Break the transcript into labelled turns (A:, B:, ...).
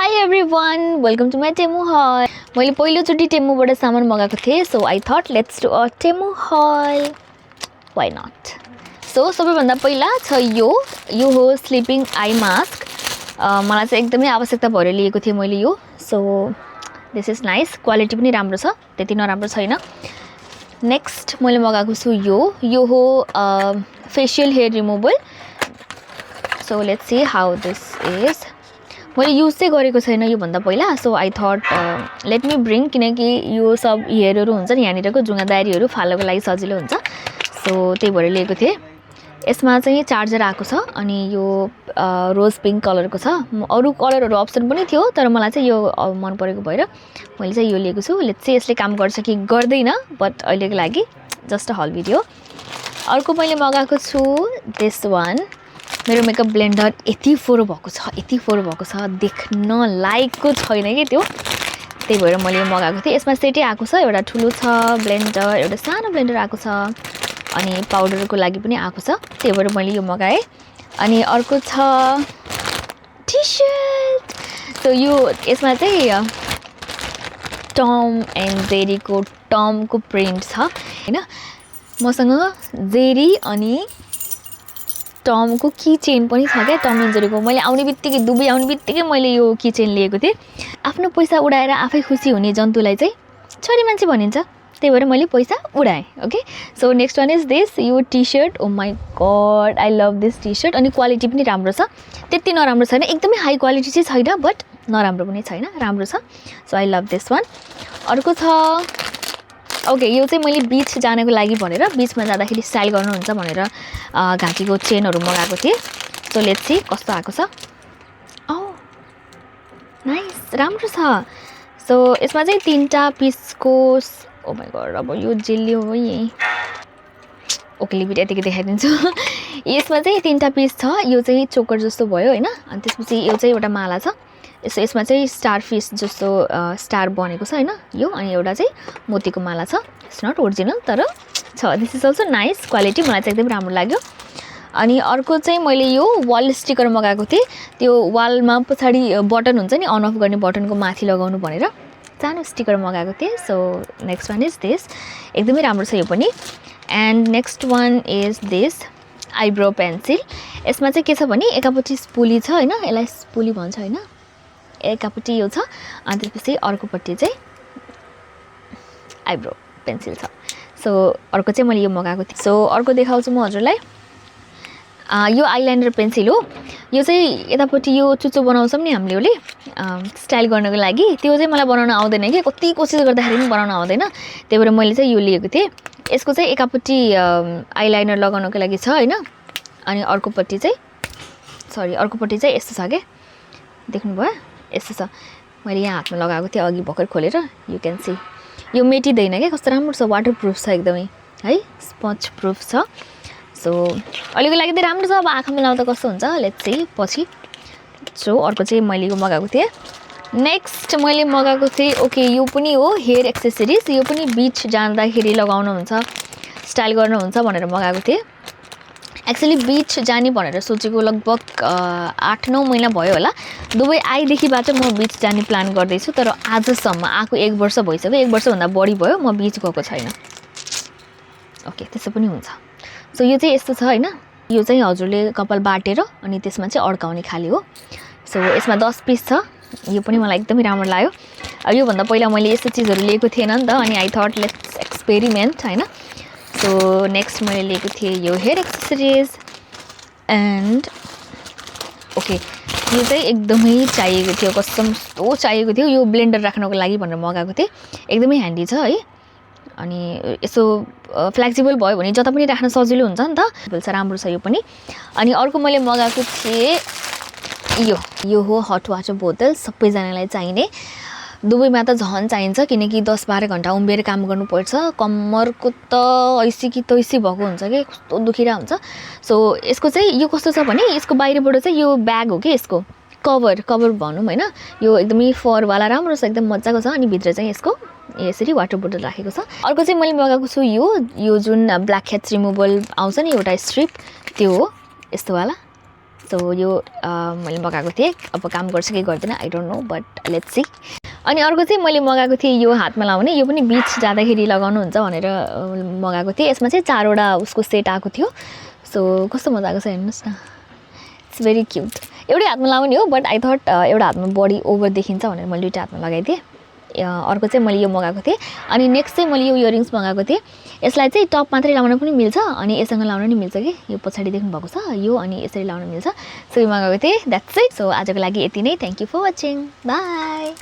A: Hi everyone, welcome to my Temu haul. मैले पहिलोचोटि टेमुबाट सामान मगाएको थिएँ, so I thought let's do a Temu haul. Why not? So सबैभन्दा पहिला छ यो हो स्लिपिङ आई मास्क. मलाई चाहिँ एकदमै आवश्यकता भएर लिएको थिएँ मैले यो. So this is nice. Quality पनि राम्रो छ, त्यति नराम्रो छैन. नेक्स्ट मैले मगाएको छु यो हो facial hair removal. So let's see how this is. मैले युज चाहिँ गरेको छैन यो भन्दा पहिला, so I thought let me bring, किनकि यो सब हेयरहरू हुन्छ नि यहाँनिरको जुङ्गादारीहरू फाल्नको लागि सजिलो हुन्छ, सो त्यही भएर लिएको थिएँ. यसमा चाहिँ चार्जर आएको छ अनि यो रोज पिङ्क कलरको छ. अरू कलरहरू अप्सन पनि थियो तर मलाई चाहिँ यो मन परेको भएर मैले चाहिँ यो लिएको छु. लेट्स चाहिँ यसले काम गर्छ कि गर्दैन, बट अहिलेको लागि जस्ट अ हल भिडियो. अर्को मैले मगाएको छु दिस वान. मेरो मेकअप ब्लेन्डर यति फोरो भएको छ देख्न लायकको छैन कि त्यो, त्यही भएर मैले यो मगाएको थिएँ. यसमा सेटै आएको छ, एउटा ठुलो छ ब्लेन्डर, एउटा सानो ब्लेन्डर आएको छ अनि पाउडरको लागि पनि आएको छ, त्यही भएर मैले यो मगाएँ. अनि अर्को छ टी सर्ट. सो यो यसमा चाहिँ टम एन्ड जेरीको टमको प्रिन्ट छ हैन. मसँग जेरी अनि टमको की चेन पनि छ क्या, टम एन्ड जेरीको. मैले दुबई आउने बित्तिकै मैले यो की चेन लिएको थिएँ. आफ्नो पैसा उडाएर आफै खुसी हुने जन्तुलाई चाहिँ छोरी मान्छे भनिन्छ, त्यही भएर मैले पैसा उडाएँ. Okay, so next one is this, यो T-shirt. Oh my god, I love this T-shirt. अनि क्वालिटी पनि राम्रो छ, त्यति नराम्रो छैन, एकदमै हाई क्वालिटी चाहिँ छैन बट नराम्रो पनि छैन, राम्रो छ. So I love this one. अर्को छ ओके, यो चाहिँ मैले बिच जानको लागि भनेर, बिचमा जाँदाखेरि स्टाइल गर्नुहुन्छ भनेर घाँटीको चेनहरू मगाएको थिएँ. सो लेट्स सी कस्तो आएको छ. नाइस, राम्रो छ. सो यसमा चाहिँ 3टा पिसको, ओ माई गड, अब यो जेलियो हो यहीँ. ओके, लिभिड यतिकै देखाइदिन्छु. यसमा चाहिँ 3टा पिस छ. यो चाहिँ चोकर जस्तो भयो होइन, अनि त्यसपछि यो चाहिँ एउटा माला छ. यसमा चाहिँ स्टार फिस जस्तो स्टार बनेको छ होइन यो, अनि एउटा चाहिँ मोतीको माला छ. इट्स नट ओरिजिनल तर छ. This is also nice, quality मलाई चाहिँ एकदम राम्रो लाग्यो. अनि अर्को चाहिँ मैले यो वाल स्टिकर मगाएको थिएँ. त्यो वालमा पछाडि बटन हुन्छ नि, अन अफ गर्ने बटनको माथि लगाउनु भनेर सानो स्टिकर मगाएको थिएँ. So next one is this, एकदमै राम्रो छ यो पनि. And next one is this eyebrow pencil. यसमा चाहिँ के छ भने एकापट्टि स्पुली छ होइन, यसलाई स्पुली भन्छ होइन, एकापट्टि यो छ अनि त्यसपछि अर्कोपट्टि चाहिँ आइब्रो पेन्सिल छ. सो अर्को चाहिँ मैले यो मगाएको थिएँ. सो अर्को देखाउँछु म हजुरलाई. यो आइलाइनर पेन्सिल हो. यो चाहिँ यतापट्टि यो चुचो बनाउँछौँ नि हामीले स्टाइल गर्नको लागि, त्यो चाहिँ मलाई बनाउन आउँदैन कि, कति कोसिस गर्दाखेरि पनि बनाउन आउँदैन, त्यही भएर मैले चाहिँ यो लिएको थिएँ. यसको चाहिँ एकापट्टि आइलाइनर लगाउनको लागि छ होइन, अनि अर्कोपट्टि चाहिँ यस्तो छ क्या, देख्नुभयो यस्तो छ. मैले यहाँ हातमा लगाएको थिएँ अघि भर्खर खोलेर, यु क्यान सी. यो मेटिँदैन क्या, कस्तो राम्रो छ, वाटर प्रुफ छ एकदमै है, स्पन्ज प्रुफ छ. सो अहिलेको लागि चाहिँ राम्रो छ, अब आँखामा लाउँदा कस्तो हुन्छ लेट्स सी पछि. सो अर्को चाहिँ मैले यो मगाएको थिएँ. नेक्स्ट मैले मगाएको थिएँ, ओके, यो पनि हो हेयर एक्सेसरिज. यो पनि बिच जाँदाखेरि लगाउनुहुन्छ, स्टाइल गर्नुहुन्छ भनेर मगाएको थिएँ. एक्चुअली बिच जाने भनेर सोचेको लगभग 8-9 महिना भयो होला. दुबई आइदेखिबाट म बिच जाने प्लान गर्दैछु, तर आजसम्म आएको 1 वर्ष भइसक्यो, 1 वर्षभन्दा बढी भयो म बिच गएको छैन. ओके, त्यसो पनि हुन्छ. सो यो चाहिँ यस्तो छ होइन, यो चाहिँ हजुरले कपाल बाटेर अनि त्यसमा चाहिँ अड्काउने खाली हो. सो यसमा 10 पिस छ. यो पनि मलाई एकदमै राम्रो लाग्यो. योभन्दा पहिला मैले यस्तो चिजहरू लिएको थिएन नि त, अनि आई थट लेट्स एक्सपेरिमेन्ट होइन. सो नेक्स्ट मैले लिएको थिएँ यो हेयर एक्सेसरिज. एन्ड ओके, यो चाहिँ एकदमै चाहिएको थियो, कस्तो चाहिएको थियो. यो ब्लेन्डर राख्नको लागि भनेर मगाएको थिएँ, एकदमै ह्यान्डी छ है. अनि यसो फ्लेक्सिबल भयो भने जता पनि राख्न सजिलो हुन्छ नि त, राम्रो छ यो पनि. अनि अर्को मैले मगाएको थिएँ यो हो हट वाटर बोतल. सबैजनालाई चाहिने, दुबईमा त झन् चाहिन्छ किनकि 10-12 घन्टा उभिएर काम गर्नुपर्छ, कम्मरको त ऐसी कि तैसी भएको हुन्छ कि, कस्तो दुखिरा हुन्छ. सो यसको चाहिँ यो कस्तो छ भने यसको बाहिरबाट चाहिँ यो ब्याग हो कि, यसको कभर भनौँ होइन, यो एकदमै फरवाला राम्रो छ, एकदम मजाको छ. अनि भित्र चाहिँ यसको यसरी वाटर बोतल राखेको छ. अर्को चाहिँ मैले मगाएको छु यो जुन ब्ल्याक हेड्स रिमुभल आउँछ नि एउटा स्ट्रिप, त्यो हो यस्तोवाला. सो यो मैले मगाएको थिएँ अब काम गर्छ कि गर्दैन I don't know but let's see अनि अर्को चाहिँ मैले मगाएको थिएँ यो हातमा लाउने यो पनि बिच जाँदाखेरि लगाउनु हुन्छ भनेर मगाएको थिएँ यसमा चाहिँ 4वटा उसको सेट आएको थियो सो कस्तो मजाको छ हेर्नुहोस् न इट्स भेरी क्युट एउटै हातमा लाउने हो बट आई थट एउटा हातमा बडी ओभर देखिन्छ भनेर मैले दुईटा हातमा लगाइदिएँ अर्को चाहिँ मैले यो मगाएको थिएँ अनि नेक्स्ट चाहिँ मैले यो इयरिङ्स मगाएको थिएँ यसलाई चाहिँ टप मात्रै लाउन पनि मिल्छ अनि यससँग लाउन पनि मिल्छ कि यो पछाडि देख्नु भएको छ यो अनि यसरी लाउन मिल्छ सो यो मगाएको थिएँ द्याट्स इट सो आजको लागि यति नै thank you for watching by